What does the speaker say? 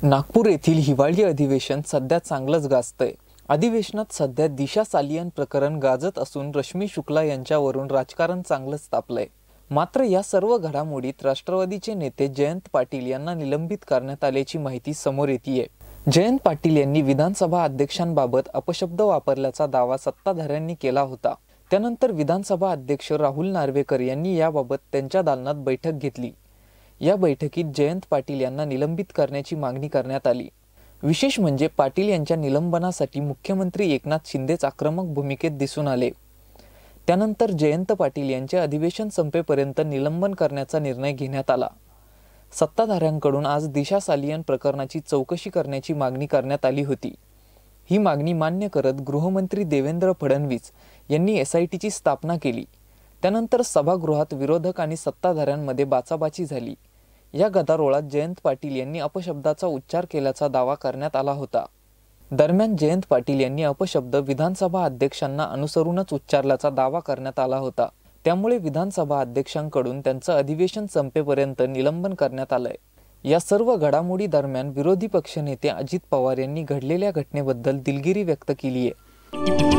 नागपूर येथील हिवाळी अधिवेशन सध्या चांगलंच गाजतंय। अधिवेशनात सध्या दिशा सालियन प्रकरण गाजत असून रश्मी शुक्ला यांच्यावरून राजकारण चांगलंच तापलंय। मात्र या सर्व घडामोडीत राष्ट्रवादीचे नेते जयंत पाटील यांना निलंबित करण्यात आल्याची माहिती समोर येतेय। जयंत पाटील यांनी विधानसभा अध्यक्षांबाबत अपशब्द वापरल्याचा दावा सत्ताधाऱ्यांनी केला होता। त्यानंतर विधानसभा अध्यक्ष राहुल नार्वेकर यांनी याबाबत त्यांच्या दालनात बैठक घेतली। या बैठकीत जयंत पाटील यांना निलंबित करण्याची मागणी करण्यात आली। विशेष म्हणजे पाटील यांच्या निलंबनासाठी मुख्यमंत्री एकनाथ शिंदेच आक्रमक भूमिकेत दिसून आले। त्यानंतर जयंत पाटील यांचे अधिवेशन संपेपर्यंत निलंबन करण्याचा निर्णय घेण्यात आला। सत्ताधाऱ्यांकडून आज दिशा सालियन प्रकरणाची चौकशी करण्याची मागणी करण्यात आली होती। ही मागणी मान्य करत गृहमंत्री देवेंद्र फडणवीस यांनी SITची स्थापना केली। त्यानंतर सभागृहात विरोधक आणि सत्ताधाऱ्यांमध्ये बाचाबाची झाली। या गदारोळात जयंत पाटील यांनी अपशब्दाचा उच्चार केल्याचा दावा करण्यात आला होता। दरम्यान जयंत पाटील यांनी अपशब्द विधानसभा अध्यक्षांना अनुसरूनच उच्चारल्याचा दावा करण्यात आला होता। त्यामुळे विधानसभा अध्यक्षांकडून त्यांचं अधिवेशन संपेपर्यंत निलंबन करण्यात आलंय। या सर्व घडामोडी दरम्यान विरोधी पक्षनेते अजित पवार यांनी घडलेल्या घटनेबद्दल दिलगिरी व्यक्त केली आहे।